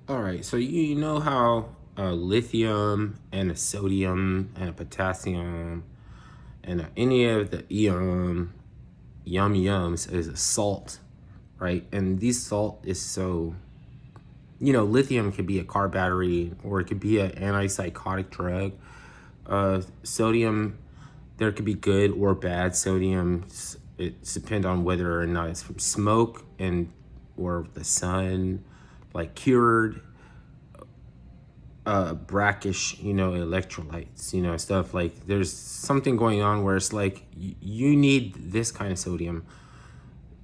All right, so you know how lithium and a sodium and a potassium and any of the yums is a salt, right? And these salt is so, lithium could be a car battery or it could be an antipsychotic drug. Sodium, there could be good or bad sodium. It depends on whether or not it's from smoke and or the sun, like cured brackish, electrolytes, stuff like there's something going on where it's like you need this kind of sodium,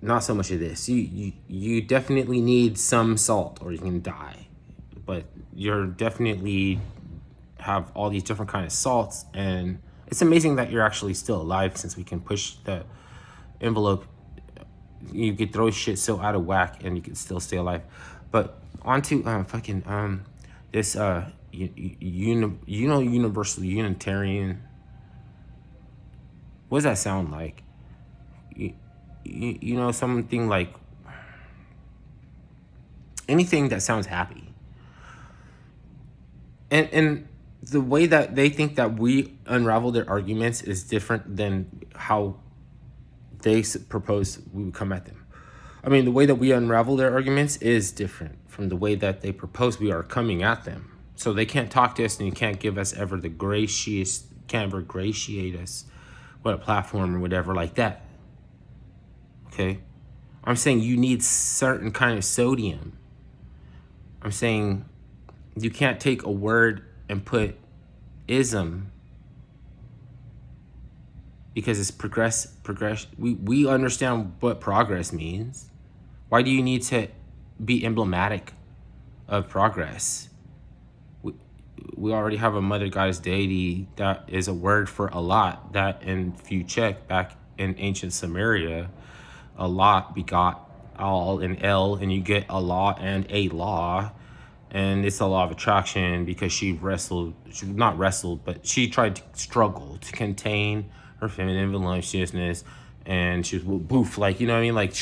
not so much of this. You definitely need some salt or you can die. But you're definitely have all these different kind of salts, and it's amazing that you're actually still alive since we can push the envelope. You could throw shit so out of whack and you could still stay alive. But onto this universal unitarian. What does that sound like? Something like anything that sounds happy. And the way that they think that we unravel their arguments is different than how they propose we would come at them. I mean, the way that we unravel their arguments is different from the way that they propose we are coming at them. So they can't talk to us and you can't give us ever the gracious, can't ever gratiate us with a platform or whatever like that. Okay? I'm saying you need certain kind of sodium. I'm saying you can't take a word and put ism because it's progress. We understand what progress means. Why do you need to be emblematic of progress? We already have a mother goddess deity that is a word for a lot. That, and if you check back in ancient Samaria, a lot begot all in El, and you get a law and a law. And it's a law of attraction because she not wrestled, but she tried to struggle to contain her feminine voluptuousness, and she was boof, like, you know what I mean? Like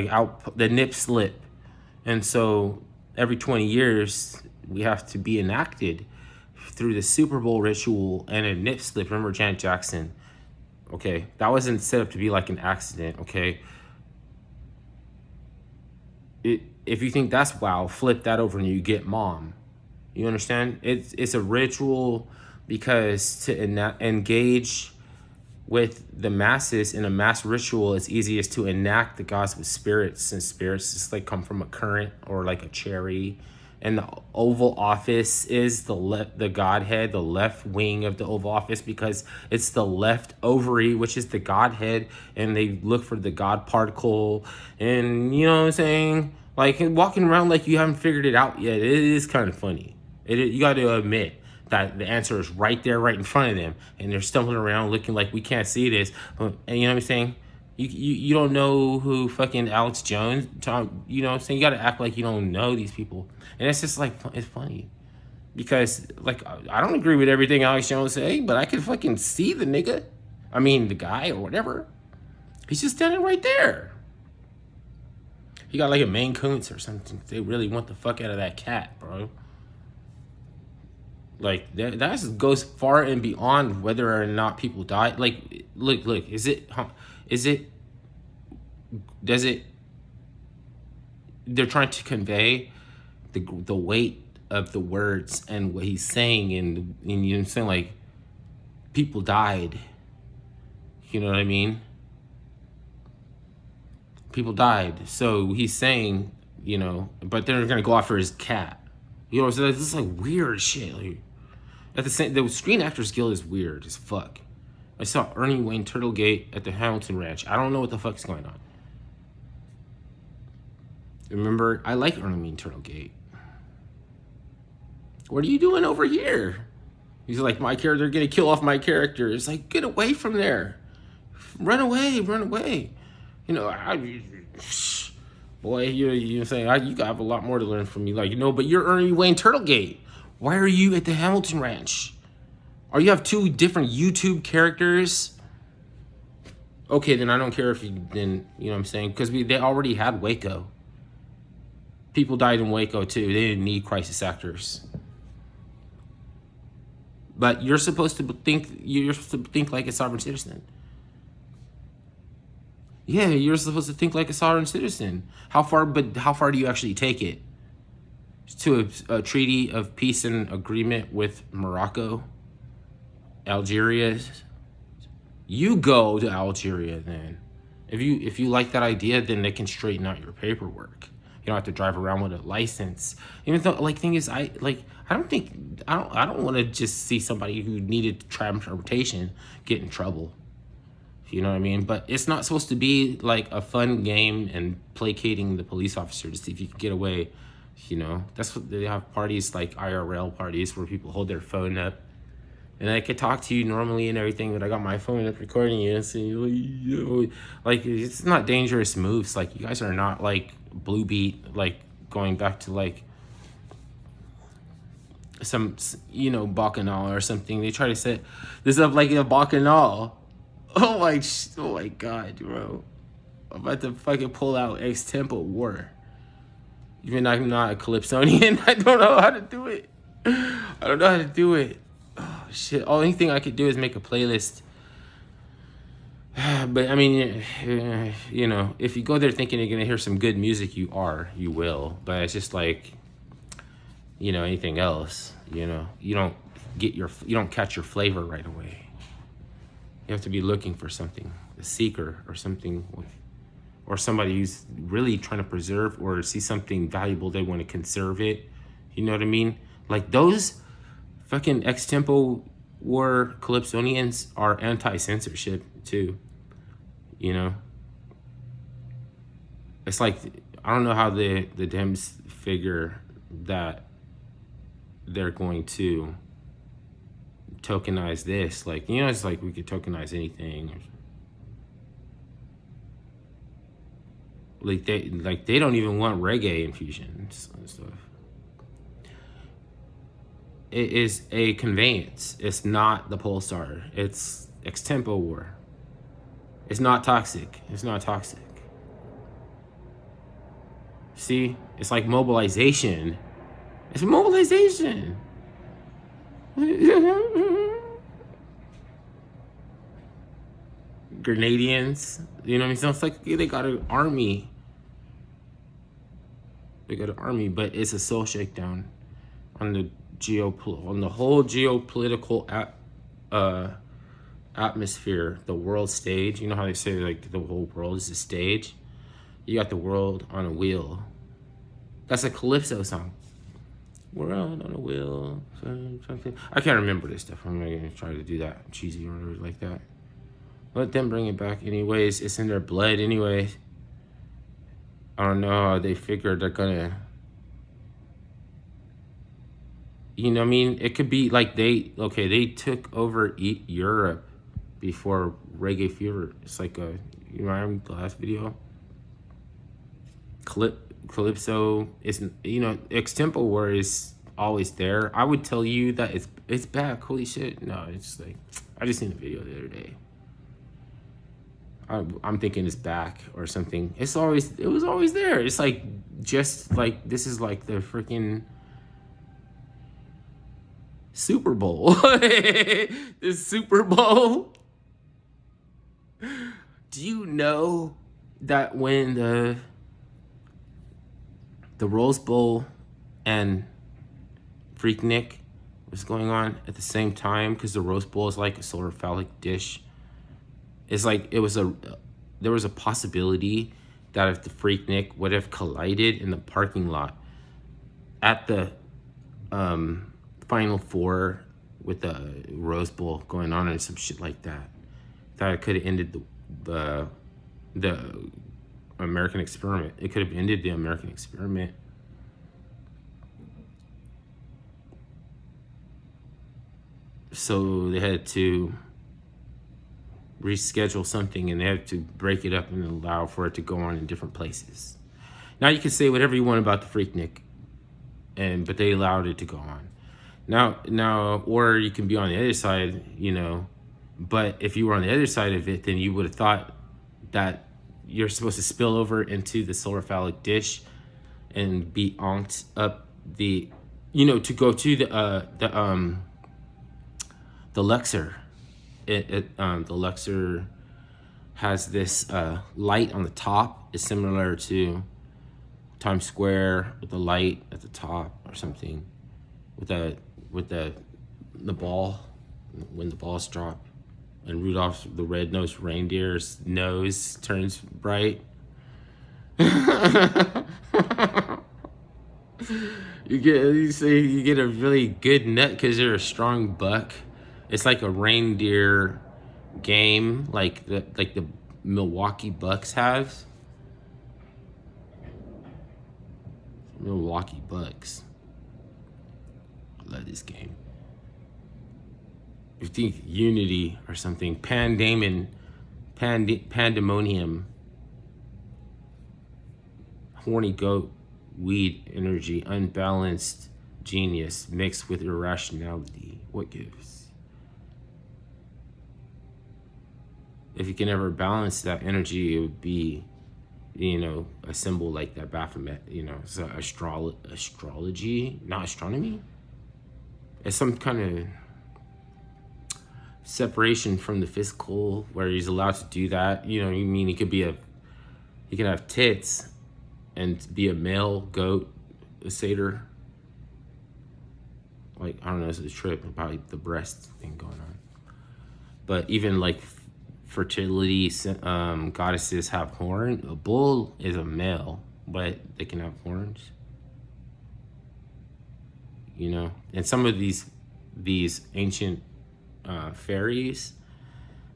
out, the nip slip. And so every 20 years, we have to be enacted through the Super Bowl ritual and a nip slip. Remember Janet Jackson? Okay, that wasn't set up to be like an accident, okay? If you think that's wow, flip that over and you get mom. You understand? It's a ritual because to engage with the masses in a mass ritual, it's easiest to enact the gods with spirits, and spirits just like come from a current or like a cherry. And the Oval Office is the Godhead, the left wing of the Oval Office, because it's the left ovary, which is the Godhead, and they look for the God particle. And you know what I'm saying? Like walking around like you haven't figured it out yet. It is kind of funny. You got to admit that the answer is right there, right in front of them, and they're stumbling around looking like we can't see this. And you know what I'm saying? You don't know who fucking Alex Jones, you know what I'm saying? You got to act like you don't know these people. And it's just like, it's funny. Because, like, I don't agree with everything Alex Jones say, but I can fucking see the nigga. I mean, the guy or whatever. He's just standing right there. He got like a Maine Coons or something. They really want the fuck out of that cat, bro. Like that just goes far and beyond whether or not people die. Like, look, does it? They're trying to convey the weight of the words and what he's saying, and you know what I'm saying, like people died. You know what I mean? People died, so he's saying, but they're gonna go after his cat. So this is like weird shit. Like, the Screen Actors Guild is weird as fuck. I saw Ernie Wayne Turtlegate at the Hamilton Ranch. I don't know what the fuck's going on. Remember, I like Ernie Wayne Turtlegate. What are you doing over here? He's like, my character, they're gonna kill off my character. It's like, get away from there. Run away. Boy, you're saying, you have a lot more to learn from me. Like, but you're Ernie Wayne Turtlegate. Why are you at the Hamilton Ranch? Or you have two different YouTube characters? Okay, then I don't care if you know what I'm saying? Because they already had Waco. People died in Waco too. They didn't need crisis actors. But you're supposed to think like a sovereign citizen. Yeah, you're supposed to think like a sovereign citizen. How far do you actually take it? To a treaty of peace and agreement with Morocco, Algeria. You go to Algeria then. If you like that idea, then they can straighten out your paperwork. You don't have to drive around with a license. Even though, like, thing is, I don't want to just see somebody who needed transportation get in trouble. You know what I mean? But it's not supposed to be like a fun game and placating the police officer to see if you can get away. You know, that's what they have, parties like IRL parties where people hold their phone up. And I could talk to you normally and everything, but I got my phone up recording you and saying, like, it's not dangerous moves. Like, you guys are not like Blue Beat, like going back to like some, Bacchanal or something. They try to set this up like a Bacchanal. Oh my God, bro. I'm about to fucking pull out Extempo War. Even I'm not a Calypsonian, I don't know how to do it. Oh, shit. Only thing I could do is make a playlist. But I mean, if you go there thinking you're gonna hear some good music, you will. But it's just like, anything else, you don't catch your flavor right away. You have to be looking for something, a seeker or something, or somebody who's really trying to preserve or see something valuable. They want to conserve it. You know what I mean? Like those fucking Extempo War Calypsonians are anti-censorship too. It's like, I don't know how the Dems figure that they're going to tokenize this. Like, it's like we could tokenize anything. Like they don't even want reggae infusions and stuff. It is a conveyance. It's not the Pulsar. It's Extempo War. It's not toxic. See? It's like mobilization. It's mobilization. Grenadians. You know what I mean? So it's like they got an army. But it's a soul shakedown on the whole geopolitical atmosphere, the world stage. You know how they say like the whole world is a stage? You got the world on a wheel. That's a Calypso song. World on a wheel. I can't remember this stuff. I'm not gonna try to do that cheesy or whatever like that. Let them bring it back anyways. It's in their blood anyways. I don't know how they figure they're gonna, what I mean? It could be like they took over Europe before Reggae Fever. It's like you remember the last video? Calypso is, Extempo War is always there. I would tell you that it's back. Holy shit. No, it's like, I just seen the video the other day. I'm thinking it's back or something. It was always there. It's like, just like, this is like the freaking Super Bowl. The Super Bowl. Do you know that when the Rose Bowl and Freaknik was going on at the same time, because the Rose Bowl is like a solar phallic dish. It's like there was a possibility that if the Freaknik would have collided in the parking lot at the Final Four with the Rose Bowl going on and some shit like that, that it could have ended the American experiment. It could have ended the American experiment. So they had to reschedule something, and they had to break it up and allow for it to go on in different places. Now you can say whatever you want about the Freaknik, but they allowed it to go on. Now, or you can be on the other side, but if you were on the other side of it, then you would have thought that you're supposed to spill over into the solar phallic dish and be onked up the, you know, to go to the Luxor. The Luxor has this light on the top. It's similar to Times Square with the light at the top or something, with the ball, when the balls drop, and Rudolph the red-nosed reindeer's nose turns bright. You get a really good nut because you're a strong buck. It's like a reindeer game, like the Milwaukee Bucks have. Milwaukee Bucks. I love this game. You think Unity or something, pandemonium, horny goat, weed energy, unbalanced genius mixed with irrationality. What gives? If you can ever balance that energy, it would be, you know, a symbol like that Baphomet, you know, so astrology, not astronomy. It's some kind of separation from the physical where he's allowed to do that. You know, you mean he can have tits and be a male goat, a satyr. Like, I don't know, it's a trip about the breast thing going on. But even like fertility goddesses have horn. A bull is a male, but they can have horns. You know, and some of these ancient fairies,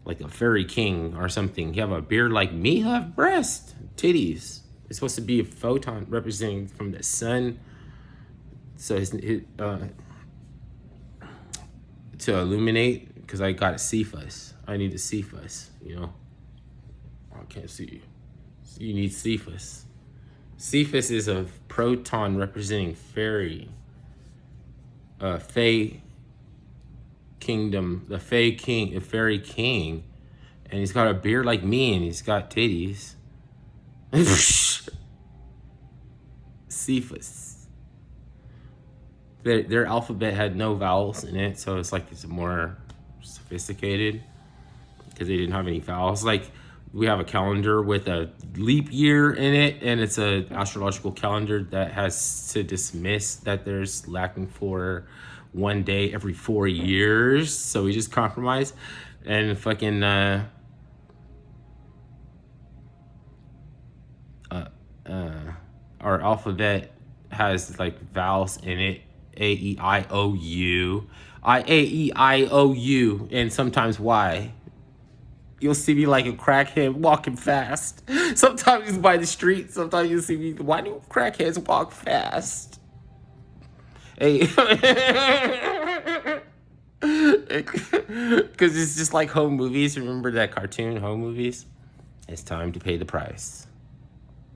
like a fairy king or something, you have a beard like me, you have breast, titties. It's supposed to be a photon representing from the sun, so to illuminate. Because I got a Cephas. I need a Cephas, you know. I can't see you. So you need Cephas. Cephas is a proton representing fairy. Fae kingdom, the Fae king, a fairy king. And he's got a beard like me and he's got titties. Cephas. Their alphabet had no vowels in it, so it's like it's more sophisticated because they didn't have any vowels. Like, we have a calendar with a leap year in it, and it's a astrological calendar that has to dismiss that there's lacking for one day every 4 years. So we just compromise and fucking our alphabet has like vowels in it. A-E-I-O-U. A-E-I-O-U, and sometimes Y. You'll see me like a crackhead walking fast. Sometimes by the street, sometimes you'll see me. Why do crackheads walk fast? Hey. Because it's just like home movies. Remember that cartoon, Home Movies? It's time to pay the price.